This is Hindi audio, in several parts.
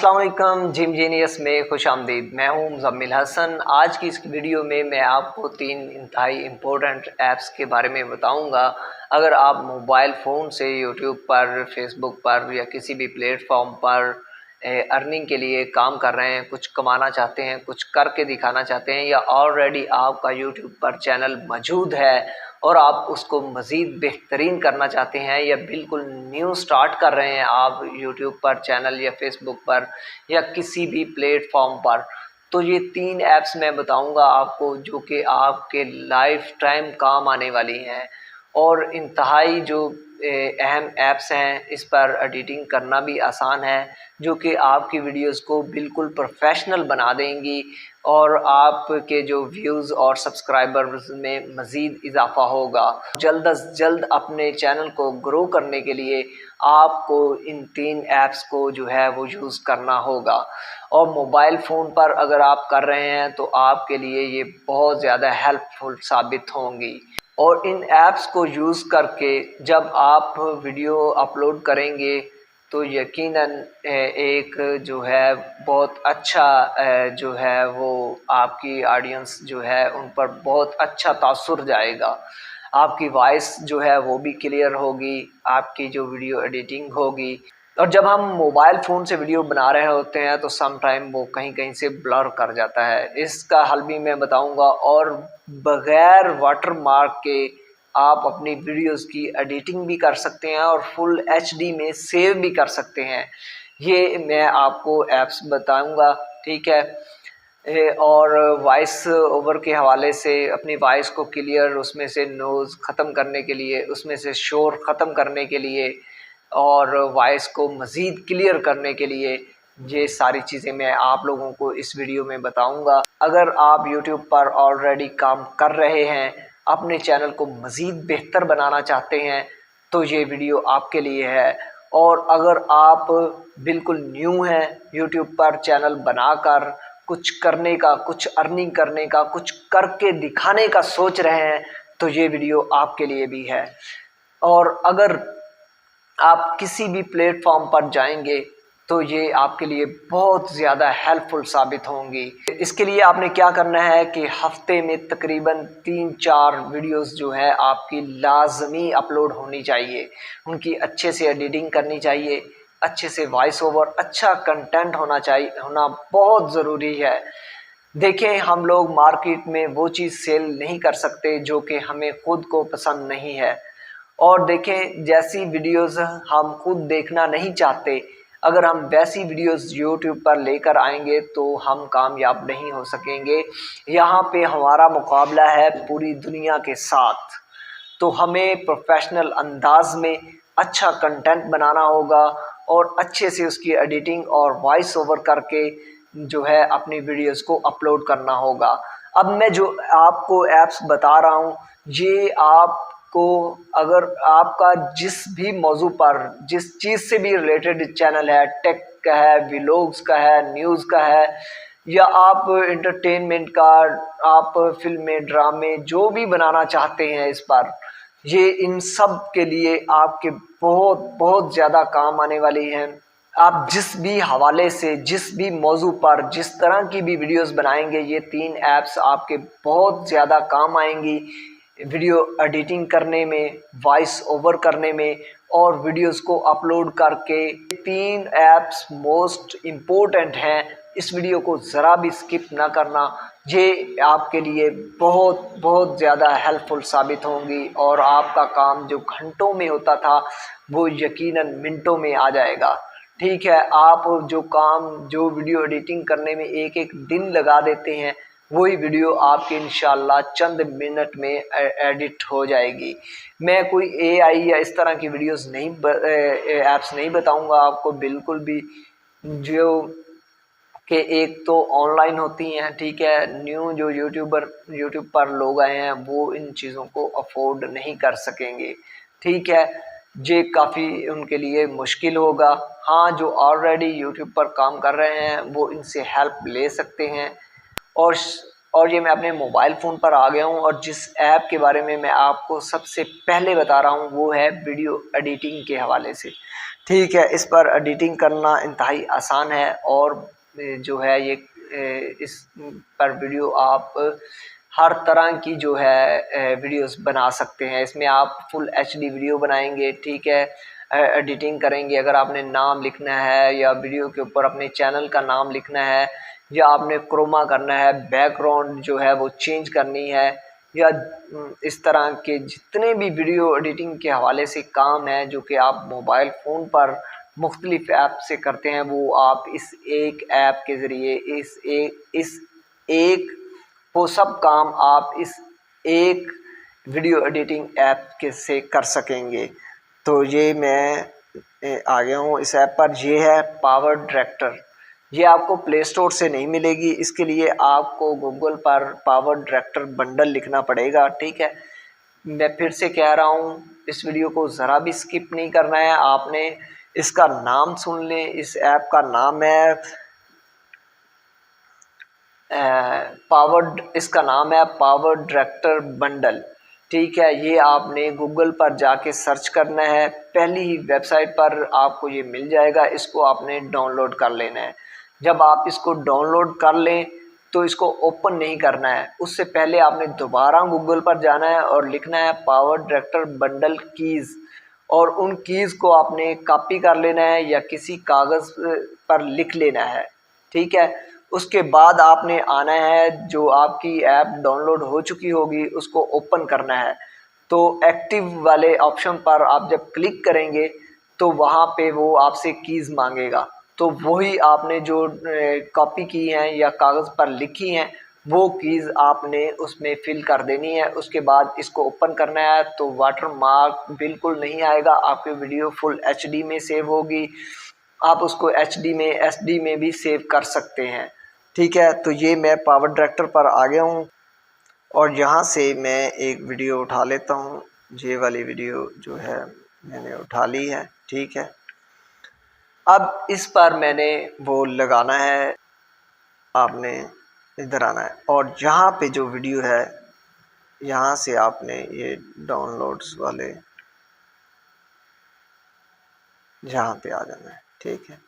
अस्सलाम वालेकुम, जिम जीनियस में खुश आमदीद। मैं हूं मुज़म्मिल हसन। आज की इस वीडियो में मैं आपको 3 इंतहाई इम्पोर्टेंट ऐप्स के बारे में बताऊंगा। अगर आप मोबाइल फ़ोन से यूट्यूब पर, फेसबुक पर या किसी भी प्लेटफॉर्म पर अर्निंग के लिए काम कर रहे हैं, कुछ कमाना चाहते हैं, कुछ करके दिखाना चाहते हैं, या ऑलरेडी आपका यूट्यूब पर चैनल मौजूद है और आप उसको मज़ीद बेहतरीन करना चाहते हैं, या बिल्कुल न्यू स्टार्ट कर रहे हैं आप यूट्यूब पर चैनल या फेसबुक पर या किसी भी प्लेटफॉर्म पर, तो ये 3 ऐप्स मैं बताऊंगा आपको जो कि आपके लाइफ टाइम काम आने वाली हैं और इंतहाई जो अहम ऐप्स हैं। इस पर एडिटिंग करना भी आसान है, जो कि आपकी वीडियोस को बिल्कुल प्रोफेशनल बना देंगी और आपके जो व्यूज़ और सब्सक्राइबर्स में मज़ीद इजाफ़ा होगा। जल्द अज जल्द अपने चैनल को ग्रो करने के लिए आपको इन 3 ऐप्स को जो है वो यूज़ करना होगा। और मोबाइल फ़ोन पर अगर आप कर रहे हैं तो आपके लिए ये बहुत ज़्यादा हेल्पफुल साबित होंगी। और इन ऐप्स को यूज़ करके जब आप वीडियो अपलोड करेंगे तो यकीनन एक जो है बहुत अच्छा जो है वो आपकी ऑडियंस जो है उन पर बहुत अच्छा तासुर जाएगा। आपकी वॉइस जो है वो भी क्लियर होगी, आपकी जो वीडियो एडिटिंग होगी। और जब हम मोबाइल फ़ोन से वीडियो बना रहे होते हैं तो सम टाइम वो कहीं कहीं से ब्लर कर जाता है। इसका हल भी मैं बताऊंगा। और बग़ैर वाटर मार्क के आप अपनी वीडियोस की एडिटिंग भी कर सकते हैं और फुल एचडी में सेव भी कर सकते हैं। ये मैं आपको ऐप्स बताऊंगा, ठीक है। और वॉइस ओवर के हवाले से अपनी वॉइस को क्लियर, उसमें से नॉइज़ ख़त्म करने के लिए, उसमें से शोर ख़त्म करने के लिए और वॉइस को मज़ीद क्लियर करने के लिए, ये सारी चीज़ें मैं आप लोगों को इस वीडियो में बताऊंगा। अगर आप यूट्यूब पर ऑलरेडी काम कर रहे हैं, अपने चैनल को मज़ीद बेहतर बनाना चाहते हैं, तो ये वीडियो आपके लिए है। और अगर आप बिल्कुल न्यू हैं यूट्यूब पर चैनल बनाकर कुछ करने का, कुछ अर्निंग करने का, कुछ करके दिखाने का सोच रहे हैं, तो ये वीडियो आपके लिए भी है। और अगर आप किसी भी प्लेटफॉर्म पर जाएंगे तो ये आपके लिए बहुत ज़्यादा हेल्पफुल साबित होंगी। इसके लिए आपने क्या करना है कि हफ्ते में तकरीबन 3-4 वीडियोस जो है आपकी लाजमी अपलोड होनी चाहिए। उनकी अच्छे से एडिटिंग करनी चाहिए, अच्छे से वॉइस ओवर, अच्छा कंटेंट होना बहुत ज़रूरी है। देखें, हम लोग मार्केट में वो चीज़ सेल नहीं कर सकते जो कि हमें खुद को पसंद नहीं है। और देखें, जैसी वीडियोस हम खुद देखना नहीं चाहते, अगर हम वैसी वीडियोस यूट्यूब पर लेकर आएंगे तो हम कामयाब नहीं हो सकेंगे। यहाँ पे हमारा मुकाबला है पूरी दुनिया के साथ, तो हमें प्रोफेशनल अंदाज में अच्छा कंटेंट बनाना होगा और अच्छे से उसकी एडिटिंग और वॉइस ओवर करके जो है अपनी वीडियोस को अपलोड करना होगा। अब मैं जो आपको ऐप्स बता रहा हूँ, ये आपको, अगर आपका जिस भी मौजू पर, जिस चीज़ से भी रिलेटेड चैनल है, टेक का है, व्लॉग्स का है, न्यूज़ का है, या आप एंटरटेनमेंट का, आप फिल्में, ड्रामे जो भी बनाना चाहते हैं इस पर, ये इन सब के लिए आपके बहुत बहुत ज़्यादा काम आने वाली हैं। आप जिस भी हवाले से, जिस भी मौजू पर, जिस तरह की भी वीडियोस बनाएंगे, ये 3 ऐप्स आपके बहुत ज़्यादा काम आएंगी वीडियो एडिटिंग करने में, वॉइस ओवर करने में और वीडियोस को अपलोड करके। 3 ऐप्स मोस्ट इम्पोर्टेंट हैं, इस वीडियो को ज़रा भी स्किप ना करना। ये आपके लिए बहुत बहुत ज़्यादा हेल्पफुल साबित होंगी और आपका काम जो घंटों में होता था वो यकीनन मिनटों में आ जाएगा, ठीक है। आप जो काम, जो वीडियो एडिटिंग करने में एक एक दिन लगा देते हैं, वही वीडियो आपकी इंशाल्लाह चंद मिनट में एडिट हो जाएगी। मैं कोई एआई या इस तरह की वीडियोस नहीं ऐप्स नहीं बताऊंगा आपको बिल्कुल भी, जो कि एक तो ऑनलाइन होती हैं, ठीक है। न्यू जो यूट्यूब पर लोग आए हैं वो इन चीज़ों को अफोर्ड नहीं कर सकेंगे, ठीक है। ये काफ़ी उनके लिए मुश्किल होगा। हाँ, जो ऑलरेडी यूट्यूब पर काम कर रहे हैं वो इनसे हेल्प ले सकते हैं। और ये मैं अपने मोबाइल फ़ोन पर आ गया हूँ और जिस ऐप के बारे में मैं आपको सबसे पहले बता रहा हूँ वो है वीडियो एडिटिंग के हवाले से। ठीक है, इस पर एडिटिंग करना इंतहाई आसान है और जो है ये इस पर वीडियो आप हर तरह की जो है वीडियोस बना सकते हैं। इसमें आप फुल एचडी वीडियो बनाएंगे, ठीक है, एडिटिंग करेंगे। अगर आपने नाम लिखना है या वीडियो के ऊपर अपने चैनल का नाम लिखना है या आपने क्रोमा करना है, बैकग्राउंड जो है वो चेंज करनी है, या इस तरह के जितने भी वीडियो एडिटिंग के हवाले से काम है जो कि आप मोबाइल फ़ोन पर मुख्तलिफ ऐप से करते हैं, वो आप इस एक ऐप के ज़रिए इस एक वो सब काम आप इस एक वीडियो एडिटिंग ऐप के से कर सकेंगे। तो ये मैं आ गया हूँ इस ऐप पर। ये है पावर डायरेक्टर। ये आपको प्ले स्टोर से नहीं मिलेगी, इसके लिए आपको गूगल पर पावर डायरेक्टर बंडल लिखना पड़ेगा, ठीक है। मैं फिर से कह रहा हूँ, इस वीडियो को ज़रा भी स्किप नहीं करना है आपने। इसका नाम सुन लें, इस ऐप का नाम है इसका नाम है पावर डायरेक्टर बंडल, ठीक है। ये आपने गूगल पर जाके सर्च करना है, पहली ही वेबसाइट पर आपको ये मिल जाएगा। इसको आपने डाउनलोड कर लेना है। जब आप इसको डाउनलोड कर लें तो इसको ओपन नहीं करना है, उससे पहले आपने दोबारा गूगल पर जाना है और लिखना है पावर डायरेक्टर बंडल कीज़, और उन कीज़ को आपने कॉपी कर लेना है या किसी कागज़ पर लिख लेना है, ठीक है। उसके बाद आपने आना है, जो आपकी ऐप डाउनलोड हो चुकी होगी उसको ओपन करना है। तो एक्टिव वाले ऑप्शन पर आप जब क्लिक करेंगे तो वहाँ पे वो आपसे कीज़ मांगेगा। तो वही आपने जो कॉपी की हैं या कागज़ पर लिखी हैं वो कीज़ आपने उसमें फिल कर देनी है। उसके बाद इसको ओपन करना है तो वाटर मार्क बिल्कुल नहीं आएगा, आपकी वीडियो फुल एचडी में सेव होगी। आप उसको एचडी में एसडी में भी सेव कर सकते हैं, ठीक है। तो ये मैं पावर डायरेक्टर पर आ गया हूँ और यहाँ से मैं एक वीडियो उठा लेता हूँ। ये वाली वीडियो जो है मैंने उठा ली है, ठीक है। अब इस पर मैंने वो लगाना है, आपने इधर आना है और यहाँ पे जो वीडियो है यहाँ से आपने ये डाउनलोड्स वाले यहाँ पे आ जाना है, ठीक है।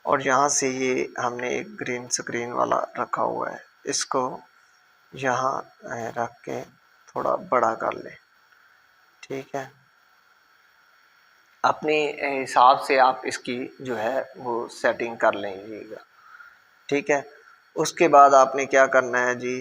और यहाँ से ये हमने एक ग्रीन स्क्रीन वाला रखा हुआ है, इसको यहाँ रख के थोड़ा बड़ा कर ले, ठीक है। अपने हिसाब से आप इसकी जो है वो सेटिंग कर लीजिएगा, ठीक है। उसके बाद आपने क्या करना है जी,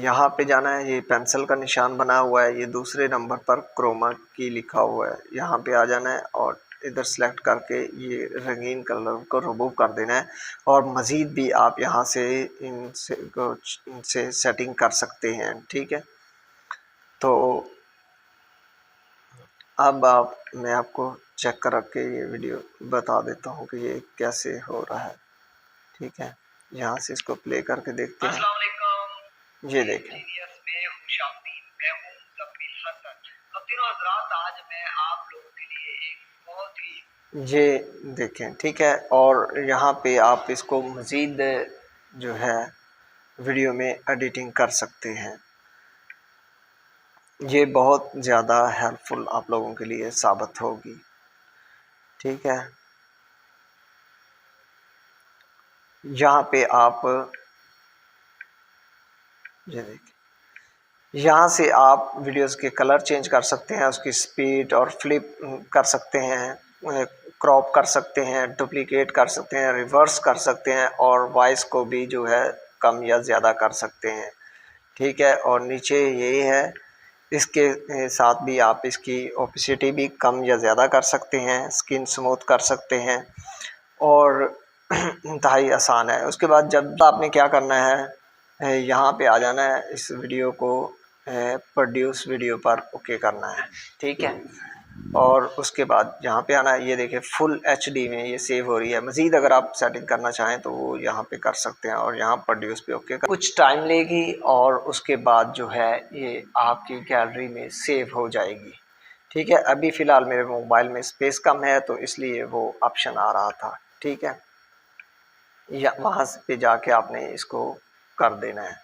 यहाँ पे जाना है, ये पेंसिल का निशान बना हुआ है, ये दूसरे नंबर पर क्रोमा की लिखा हुआ है, यहाँ पे आ जाना है और इधर सेलेक्ट करके ये रंगीन कलर को रिमूव कर देना है। और मज़ीद भी आप यहाँ से इनसे सेटिंग कर सकते हैं, ठीक है। तो अब मैं आपको चेक कर के ये वीडियो बता देता हूँ कि ये कैसे हो रहा है, ठीक है। यहाँ से इसको प्ले करके देखते हैं। ये देखें, ये देखें, ठीक है। और यहाँ पे आप इसको मज़ीद जो है वीडियो में एडिटिंग कर सकते हैं। ये बहुत ज़्यादा हेल्पफुल आप लोगों के लिए साबित होगी, ठीक है। यहाँ पे आप ये देखें, यहाँ से आप वीडियोस के कलर चेंज कर सकते हैं, उसकी स्पीड और फ्लिप कर सकते हैं, क्रॉप कर सकते हैं, डुप्लीकेट कर सकते हैं, रिवर्स कर सकते हैं और वॉइस को भी जो है कम या ज़्यादा कर सकते हैं, ठीक है। और नीचे यही है, इसके साथ भी आप इसकी ओपेसिटी भी कम या ज़्यादा कर सकते हैं, स्किन स्मूथ कर सकते हैं और इंतहाई आसान है। उसके बाद जब आपने क्या करना है, यहाँ पे आ जाना है, इस वीडियो को प्रोड्यूस वीडियो पर ओके करना है, ठीक है। और उसके बाद यहाँ पे आना है, ये देखिए फुल एचडी में ये सेव हो रही है। मज़ीद अगर आप सेटिंग करना चाहें तो वो यहाँ पे कर सकते हैं और यहाँ प्रोड्यूस पे ओके कर, कुछ टाइम लेगी और उसके बाद जो है ये आपकी गैलरी में सेव हो जाएगी, ठीक है। अभी फ़िलहाल मेरे मोबाइल में स्पेस कम है तो इसलिए वो ऑप्शन आ रहा था, ठीक है। या वहाँ पे जाके आपने इसको कर देना है।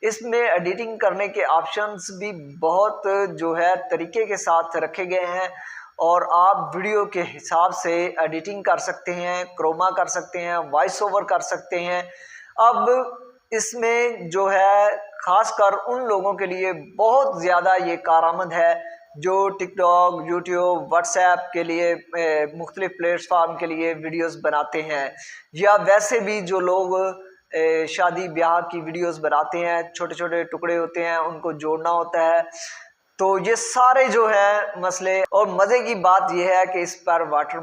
इसमें एडिटिंग करने के ऑप्शंस भी बहुत जो है तरीके के साथ रखे गए हैं और आप वीडियो के हिसाब से एडिटिंग कर सकते हैं, क्रोमा कर सकते हैं, वॉइस ओवर कर सकते हैं। अब इसमें जो है खासकर उन लोगों के लिए बहुत ज़्यादा ये कारआमद है जो टिकटॉक, यूट्यूब, व्हाट्सएप के लिए मुख्तलिफ प्लेटफार्म के लिए वीडियोस बनाते हैं, या वैसे भी जो लोग शादी ब्याह की वीडियोस बनाते हैं, छोटे छोटे टुकड़े होते हैं, उनको जोड़ना होता है। तो ये सारे जो है मसले, और मज़े की बात यह है कि इस पर वाटर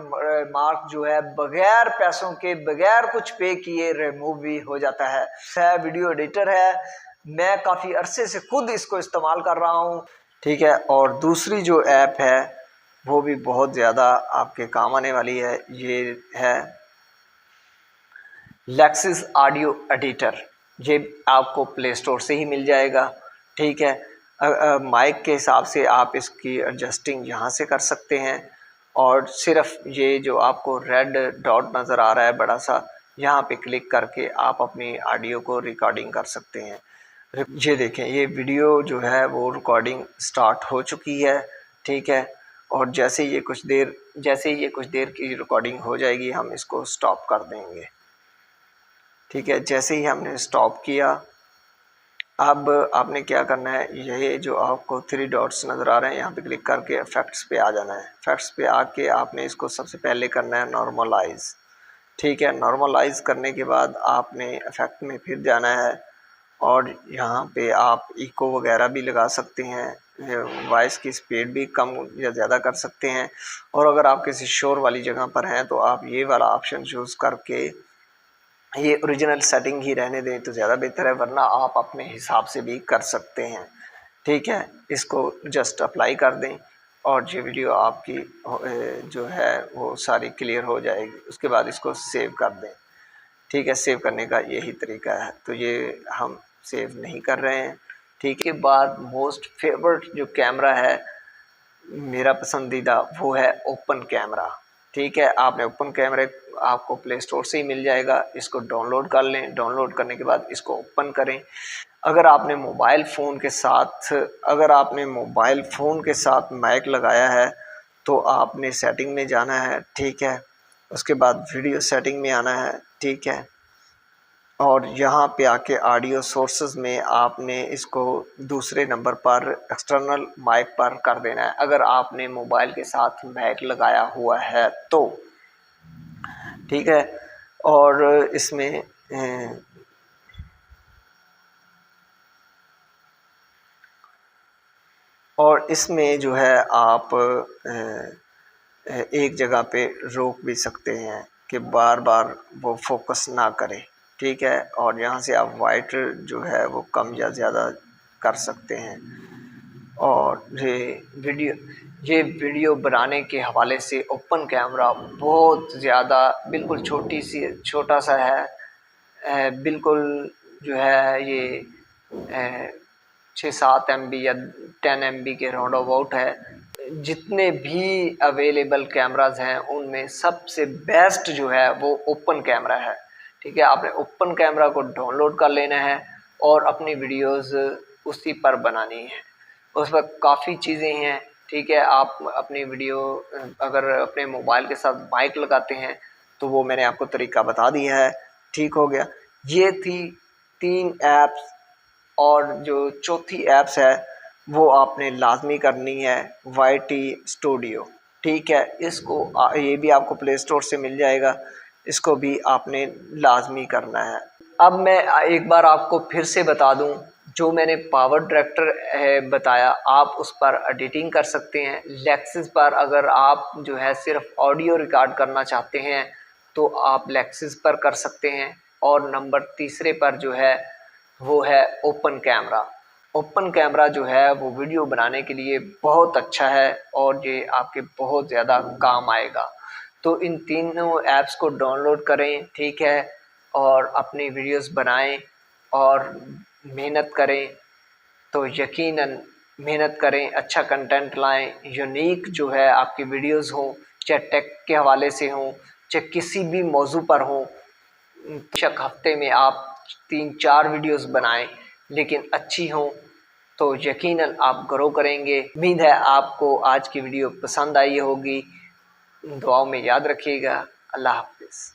मार्क जो है बगैर पैसों के, बगैर कुछ पे किए रिमूव भी हो जाता है। वीडियो एडिटर है, मैं काफ़ी अरसे से खुद इसको इस्तेमाल कर रहा हूँ, ठीक है। और दूसरी जो ऐप है वो भी बहुत ज़्यादा आपके काम आने वाली है, ये है लेक्सिस ऑडियो एडिटर। ये आपको प्ले स्टोर से ही मिल जाएगा, ठीक है। माइक के हिसाब से आप इसकी एडजस्टिंग यहाँ से कर सकते हैं, और सिर्फ ये जो आपको रेड डॉट नज़र आ रहा है बड़ा सा, यहाँ पे क्लिक करके आप अपनी ऑडियो को रिकॉर्डिंग कर सकते हैं। ये देखें, ये वीडियो जो है वो रिकॉर्डिंग स्टार्ट हो चुकी है, ठीक है। और जैसे ये कुछ देर की रिकॉर्डिंग हो जाएगी, हम इसको स्टॉप कर देंगे, ठीक है। जैसे ही हमने स्टॉप किया, अब आपने क्या करना है, ये जो आपको 3 डॉट्स नज़र आ रहे हैं, यहाँ पे क्लिक करके इफेक्ट्स पे आ जाना है। इफेक्ट्स पे आके आपने इसको सबसे पहले करना है नॉर्मलाइज, ठीक है। नॉर्मलाइज करने के बाद आपने इफेक्ट में फिर जाना है, और यहाँ पे आप इको वगैरह भी लगा सकते हैं, वॉइस की स्पीड भी कम या ज़्यादा कर सकते हैं। और अगर आप किसी शोर वाली जगह पर हैं तो आप ये वाला ऑप्शन चूज़ करके ये ओरिजिनल सेटिंग ही रहने दें तो ज़्यादा बेहतर है, वरना आप अपने हिसाब से भी कर सकते हैं, ठीक है। इसको जस्ट अप्लाई कर दें और ये वीडियो आपकी जो है वो सारी क्लियर हो जाएगी। उसके बाद इसको सेव कर दें, ठीक है। सेव करने का यही तरीका है, तो ये हम सेव नहीं कर रहे हैं, ठीक है। बाद मोस्ट फेवरेट जो कैमरा है मेरा पसंदीदा, वो है ओपन कैमरा, ठीक है। आपने ओपन कैमरे आपको प्ले स्टोर से ही मिल जाएगा, इसको डाउनलोड कर लें। डाउनलोड करने के बाद इसको ओपन करें। अगर आपने मोबाइल फ़ोन के साथ माइक लगाया है तो आपने सेटिंग में जाना है, ठीक है। उसके बाद वीडियो सेटिंग में आना है, ठीक है। और यहाँ पे आके ऑडियो सोर्सेज में आपने इसको दूसरे नंबर पर एक्सटर्नल माइक पर कर देना है, अगर आपने मोबाइल के साथ माइक लगाया हुआ है तो, ठीक है। और इसमें जो है आप एक जगह पे रोक भी सकते हैं कि बार बार वो फोकस ना करे, ठीक है। और यहाँ से आप वाइट जो है वो कम या ज़्यादा कर सकते हैं। और ये वीडियो बनाने के हवाले से ओपन कैमरा बहुत ज़्यादा बिल्कुल छोटा सा है, बिल्कुल जो है ये 6-7 MB या 10 MB के राउंड अबाउट है। जितने भी अवेलेबल कैमराज हैं उनमें सबसे बेस्ट जो है वो ओपन कैमरा है, ठीक है। आपने ओपन कैमरा को डाउनलोड कर लेना है और अपनी वीडियोस उसी पर बनानी है। उस पर काफ़ी चीज़ें हैं, ठीक है। आप अपनी वीडियो अगर अपने मोबाइल के साथ माइक लगाते हैं तो वो मैंने आपको तरीका बता दिया है, ठीक हो गया। ये थी 3 ऐप्स, और जो चौथी ऐप्स है वो आपने लाजमी करनी है, YT स्टूडियो, ठीक है। ये भी आपको प्ले स्टोर से मिल जाएगा, इसको भी आपने लाजमी करना है। अब मैं एक बार आपको फिर से बता दूं, जो मैंने पावर डायरेक्टर बताया, आप उस पर एडिटिंग कर सकते हैं। लेक्सिस पर अगर आप जो है सिर्फ ऑडियो रिकॉर्ड करना चाहते हैं तो आप लेक्सिस पर कर सकते हैं। और नंबर तीसरे पर जो है वो है ओपन कैमरा। ओपन कैमरा जो है वो वीडियो बनाने के लिए बहुत अच्छा है और ये आपके बहुत ज़्यादा काम आएगा। तो इन तीनों ऐप्स को डाउनलोड करें, ठीक है, और अपनी वीडियोस बनाएं और मेहनत करें। तो यकीनन मेहनत करें, अच्छा कंटेंट लाएं, यूनिक जो है आपकी वीडियोस हों, चाहे टेक के हवाले से हों, चाहे किसी भी मौजू पर हों। बेशक हफ्ते में आप 3-4 वीडियोस बनाएं, लेकिन अच्छी हों, तो यकीनन आप ग्रो करेंगे। उम्मीद है आपको आज की वीडियो पसंद आई होगी। दुआओं में याद रखिएगा। अल्लाह हाफ़िज़।